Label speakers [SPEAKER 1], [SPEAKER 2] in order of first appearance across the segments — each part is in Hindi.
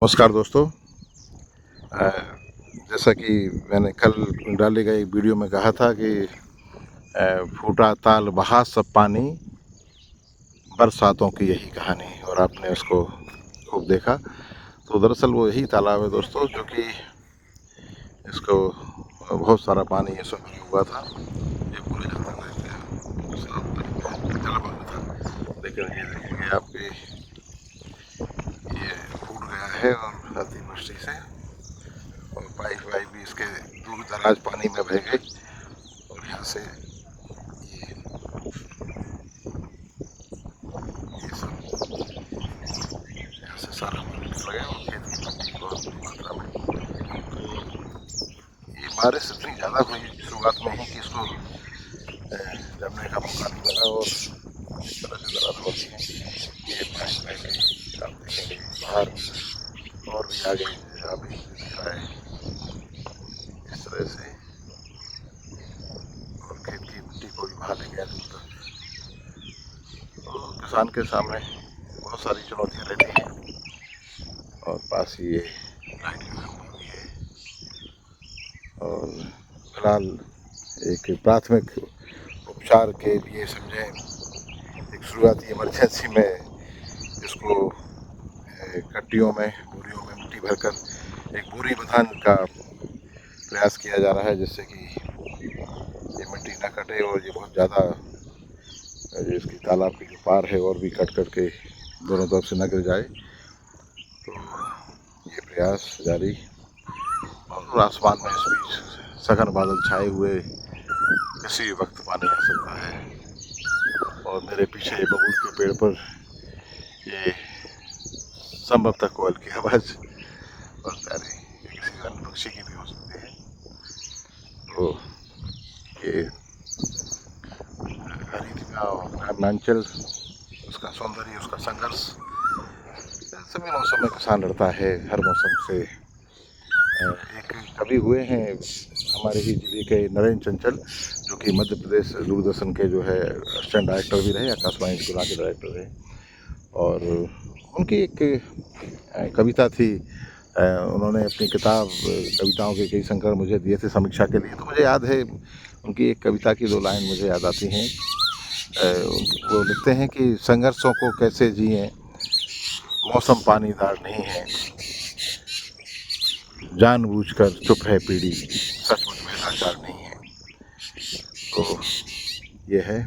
[SPEAKER 1] नमस्कार दोस्तों। अ, जैसा कि मैंने कल डाले गए एक वीडियो में कहा था कि फूटा ताल बहा सब पानी, बरसातों की यही कहानी, और आपने उसको खूब देखा। तो दरअसल वो यही तालाब है दोस्तों, जो कि इसको बहुत सारा ये इसमें भरा हुआ था। ये पूरे जलमग्न था, लेकिन ये देखिए आपके ये फूट गया है और अतिवृष्टि से, और पाइप वाइप भी इसके दूर दराज पानी में बह गई, और यहाँ से ये सब यहाँ से सारा पानी निकल गया और खेत की मिट्टी बहुत बड़ी मात्रा में। ये बारिश इतनी ज़्यादा हुई शुरुआत में ही कि इसको जमने का मौका नहीं मिला, और इस तरह से ज़रा होती है। ये पाइप बह गई, आप देखेंगे बाहर और भी आगे अभी दिख रहा है इस तरह से, और खेत की मिट्टी को भी बहा ले गया दूर तक। तो किसान के सामने बहुत सारी चुनौतियाँ रहती हैं, और पास ही ये लाइट का खंभा भी है, और फिलहाल एक प्राथमिक उपचार के लिए समझें, एक शुरुआती इमरजेंसी में इसको कट्टियों में, बोरियों में मिट्टी भरकर एक बोरी बंधाने का प्रयास किया जा रहा है, जिससे कि ये मिट्टी न कटे और ये बहुत ज़्यादा इसकी तालाब की जो पार है और भी कट करके दोनों तरफ से न गिर जाए। तो ये प्रयास जारी, और आसमान में इस बीच सघन बादल छाए हुए, किसी भी वक्त पानी आ सकता है। और मेरे पीछे बबूल के पेड़ पर ये संभवतः कोयल की आवाज़ और प्यारी किसी वन पक्षी की भी हो सकती है। तो ये हरितिका और ग्रामांचल, उसका सौंदर्य, उसका संघर्ष, सभी मौसम में किसान लड़ता है, हर मौसम से। एक कवि हुए हैं हमारे ही जिले के नरेंद्र चंचल, जो कि मध्य प्रदेश दूरदर्शन के जो है असिस्टेंट डायरेक्टर भी रहे, आकाशवाणी गुना के डायरेक्टर रहे। और उनकी एक कविता थी, उन्होंने अपनी किताब कविताओं के कई संकलन मुझे दिए थे समीक्षा के लिए। तो मुझे याद है उनकी एक कविता की 2 लाइन मुझे याद आती हैं। वो लिखते हैं कि संघर्षों को कैसे जिएं, मौसम पानीदार नहीं है, जानबूझकर चुप है पीढ़ी, सचमुच में लाचार नहीं है। तो ये है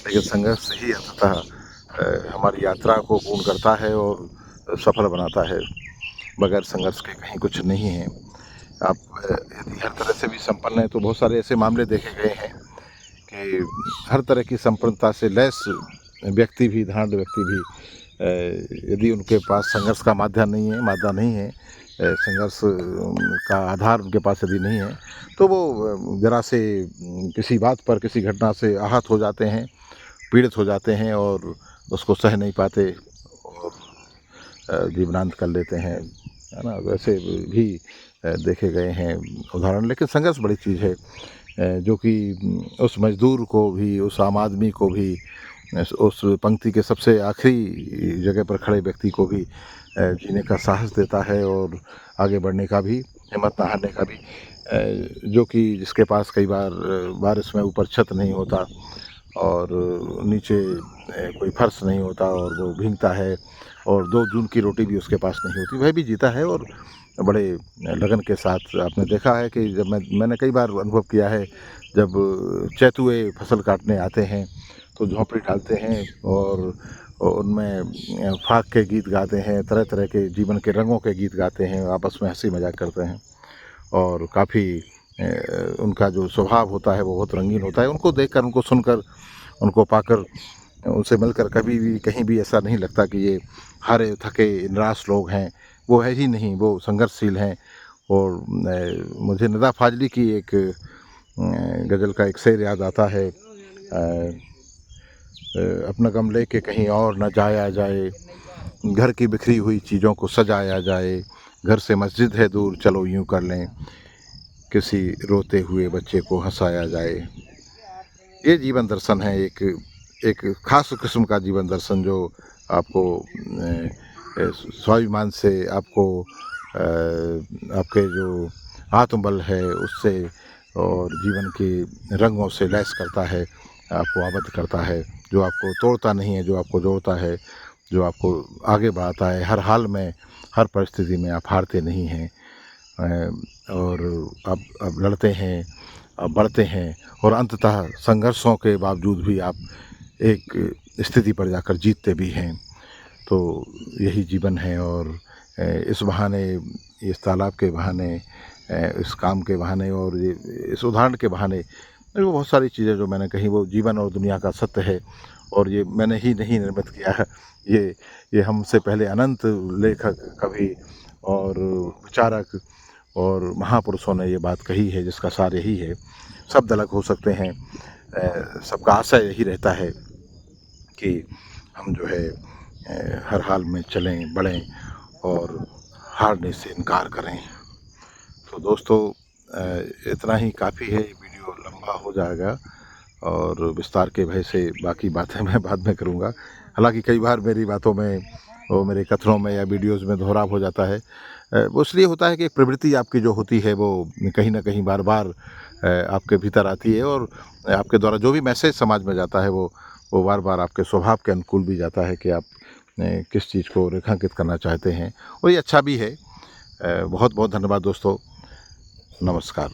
[SPEAKER 1] लेकिन संघर्ष ही अंततः हमारी यात्रा को पूर्ण करता है और सफल बनाता है। बगैर संघर्ष के कहीं कुछ नहीं है। आप यदि हर तरह से भी संपन्न हैं, तो बहुत सारे ऐसे मामले देखे गए हैं कि हर तरह की संपन्नता से लैस व्यक्ति भी, धनाढ्य व्यक्ति भी, यदि उनके पास संघर्ष का माध्यम नहीं है, मादा नहीं है, संघर्ष का आधार उनके पास यदि नहीं है, तो वो ज़रा से किसी बात पर, किसी घटना से आहत हो जाते हैं, पीड़ित हो जाते हैं, और उसको सह नहीं पाते और जीवनांत कर लेते हैं, है ना। वैसे भी देखे गए हैं उदाहरण। लेकिन संघर्ष बड़ी चीज़ है, जो कि उस मज़दूर को भी, उस आम आदमी को भी, उस पंक्ति के सबसे आखिरी जगह पर खड़े व्यक्ति को भी जीने का साहस देता है, और आगे बढ़ने का भी, हिम्मत न हारने का भी। जो कि जिसके पास कई बार बारिश में ऊपर छत नहीं होता और नीचे कोई फर्श नहीं होता, और वो भीगता है, और 2 जून की रोटी भी उसके पास नहीं होती, वह भी जीता है, और बड़े लगन के साथ। आपने देखा है कि जब मैंने कई बार अनुभव किया है, जब चैतुए फसल काटने आते हैं तो झोंपड़ी डालते हैं, और उनमें फाग के गीत गाते हैं, तरह तरह के जीवन के रंगों के गीत गाते हैं, आपस में हंसी मजाक करते हैं, और काफ़ी उनका जो स्वभाव होता है वो बहुत रंगीन होता है। उनको देखकर, उनको सुनकर, उनको पाकर, उनसे मिलकर कभी भी कहीं भी ऐसा नहीं लगता कि ये हारे थके निराश लोग हैं। वो है ही नहीं, वो संघर्षशील हैं। और मुझे निदा फाजली की एक गज़ल का एक शेर याद आता है, अपना गम लेके कहीं और न जाया जाए, घर की बिखरी हुई चीज़ों को सजाया जाए, घर से मस्जिद है दूर चलो यूँ कर लें, किसी रोते हुए बच्चे को हंसाया जाए। ये जीवन दर्शन है, एक एक ख़ास किस्म का जीवन दर्शन, जो आपको स्वाभिमान से आपको आपके जो आत्मबल है उससे और जीवन के रंगों से लैस करता है, आपको आबद्ध करता है, जो आपको तोड़ता नहीं है, जो आपको जोड़ता है, जो आपको आगे बढ़ाता है। हर हाल में, हर परिस्थिति में आप हारते नहीं हैं और आप लड़ते हैं, आप बढ़ते हैं और अंततः संघर्षों के बावजूद भी आप एक स्थिति पर जाकर जीतते भी हैं। तो यही जीवन है और इस बहाने, इस तालाब के बहाने, इस काम के बहाने और ये इस उदाहरण के बहाने वो बहुत सारी चीज़ें जो मैंने कही वो जीवन और दुनिया का सत्य है और ये मैंने ही नहीं निर्मित किया है। ये हमसे पहले अनंत लेखक, कवि और विचारक और महापुरुषों ने ये बात कही है, जिसका सार यही है। शब्द अलग हो सकते हैं, सबका आशय यही रहता है कि हम जो है हर हाल में चलें, बढ़ें और हारने से इनकार करें। तो दोस्तों इतना ही काफ़ी है, ये वीडियो लंबा हो जाएगा और विस्तार के भय से बाकी बातें मैं बाद में करूँगा। हालाँकि कई बार मेरी बातों में और मेरे कथनों में या वीडियोज़ में दोहराव हो जाता है। वो इसलिए होता है कि एक प्रवृत्ति आपकी जो होती है वो कहीं न कहीं बार-बार आपके भीतर आती है और आपके द्वारा जो भी मैसेज समाज में जाता है वो बार-बार आपके स्वभाव के अनुकूल भी जाता है कि आप किस चीज़ को रेखांकित करना चाहते हैं और ये अच्छा भी है। बहुत-बहुत धन्यवाद दोस्तों। नमस्कार।